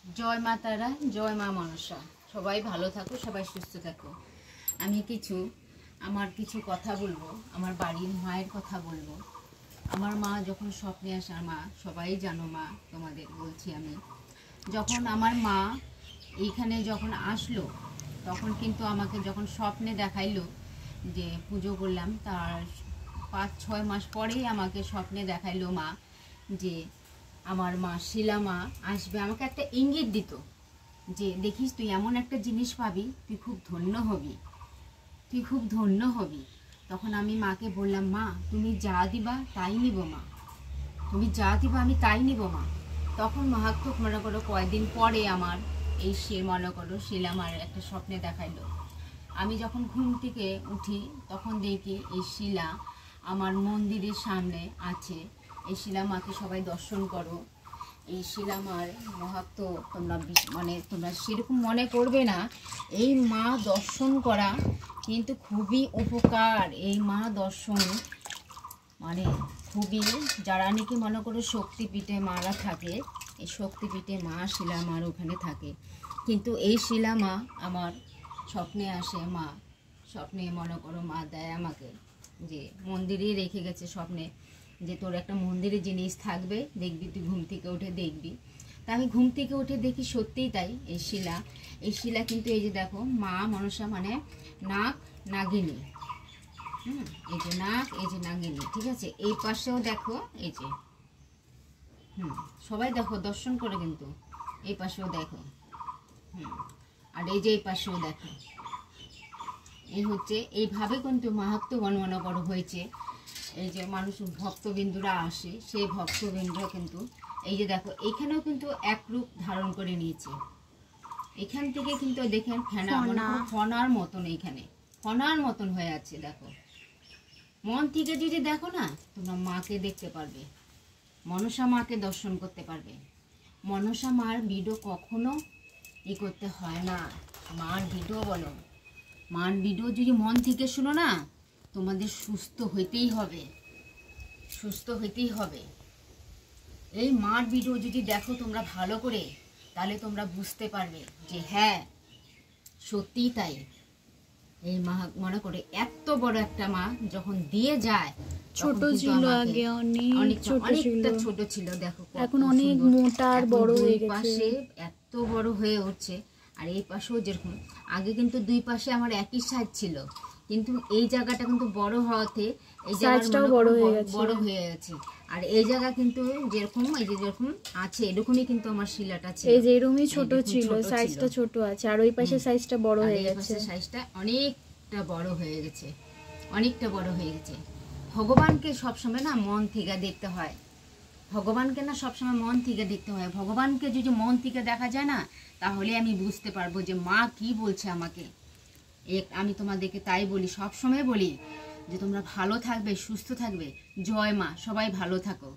জয় মা তারা, জয় মা মনসা। সবাই ভালো থাকো, সবাই সুস্থ থাকো। আমি আমার কিছু কথা বলবো, আমার বাড়ির মায়ের কথা বলবো। আমার মা যখন স্বপ্নে আসে, মা সবাই জানো, মা তোমাদের বলছি আমি, যখন আমার মা এইখানে যখন আসলো, তখন কিন্তু আমাকে যখন স্বপ্নে দেখাইলো যে পুজো করলাম, তার 5-6 মাস পরেই আমাকে স্বপ্নে দেখাইলো মা যে আমার মা শিলা মা আসবে। আমাকে একটা ইঙ্গিত দিত যে দেখিস তুই এমন একটা জিনিস পাবি, তুই খুব ধন্য হবি, তুই খুব ধন্য হবি। তখন আমি মাকে বললাম, মা তুমি যা দিবা তাই নিব, মা তুমি যা দিবা আমি তাই নিব মা। তখন মাহাত্ম মনে করো কয়েকদিন পরে আমার এই মনে করো শিলা মার একটা স্বপ্নে দেখাইলো। আমি যখন ঘুম থেকে উঠি তখন দেখি এই শিলা আমার মন্দিরের সামনে আছে। এই শিলা মাকে সবাই দর্শন করো। এই শিলা মার মাহাত্ম তোমরা তোমরা সেরকম মনে করবে না। এই মা দর্শন করা কিন্তু খুবই উপকার। এই মা দর্শন খুবই, যারা নাকি মনে করো শক্তিপীঠে মারা থাকে, এই শক্তিপীঠে মা শিলা মার ওখানে থাকে। কিন্তু এই শিলা মা আমার স্বপ্নে আসে। মা স্বপ্নে মনে করো মা দেয় আমাকে যে মন্দিরে রেখে গেছে স্বপ্নে, যে তোর একটা মন্দিরে জিনিস থাকবে, দেখবি তুই ঘুম থেকে উঠে দেখবি। তা আমি ঘুম থেকে উঠে দেখি সত্যিই তাই। এই শিলা কিন্তু এই যে দেখো মা মনসা নাগ নাগিনী, এই যে নাগ, এই যে নাগিনী, ঠিক আছে। এই পাশেও দেখো, এই যে সবাই দেখো দর্শন করে, কিন্তু এই পাশেও দেখো, আর এই যে এই পাশেও দেখো। এই হচ্ছে এইভাবে কিন্তু মাহাত্ম্য বর্ণনা করা হয়েছে। এই যে মানুষ ভক্তবিন্দুরা আসে, সেই ভক্তবিন্দুরা কিন্তু এই যে দেখো এখানেও কিন্তু এক রূপ ধারণ করে নিয়েছে। এখান থেকে কিন্তু দেখেন ফনার মতন, এইখানে ফনার মতন হয়ে আছে। দেখো মন থেকে যদি দেখো না, তোমরা মাকে দেখতে পারবে, মনসা মাকে দর্শন করতে পারবে। মনসা মার ভিডিও কখনো করতে হয় না। মার ভিডিও বলো, মার ভিডিও যদি মন থেকে শুনো না, তোমাদের সুস্থ হইতেই হবে, সুস্থ হইতেই হবে। এই মার ভিডিও যদি দেখো তোমরা ভালো করে, তাহলে তোমরা বুঝতে পারবে যে হ্যাঁ সত্যিই তাই। এই মা মনে করে এত বড় একটা মা যখন দিয়ে যায়, ছোট ছিল আগে, অনেকটা ছোট ছিল, দেখো এখন অনেক মোটা আর বড় হয়ে গেছে, পাশে এত বড় হয়ে উঠছে। আর এই পাশেও যেরকম, আগে কিন্তু দুই পাশে আমার একই সাইজ ছিল, কিন্তু এই জায়গাটা কিন্তু বড় হওয়াতে এই জায়গাটাও বড় হয়ে গেছে। আর এই জায়গা কিন্তু যেরকম, এই যে যেরকম আছে এরকমই কিন্তু আমার শিলাটা ছিল। এই যে এরকমই ছোট ছিল, সাইজটা ছোট আছে, আর ওই পাশে সাইজটা বড় হয়ে গেছে, সাইজটা অনেকটা বড় হয়ে গেছে, অনেকটা বড় হয়ে গেছে। ভগবানকে সবসময় না মন থেকে দেখতে হয়, ভগবানকে না সবসময় মন থেকে দেখতে হয়। ভগবানকে যদি মন থেকে দেখা যায় না, তাহলে আমি বুঝতে পারবো যে মা কি বলছে আমাকে। আমি তোমাদেরকে তাই বলি, সবসময় বলি যে তোমরা ভালো থাকবে, সুস্থ থাকবে। জয় মা, সবাই ভালো থাকো।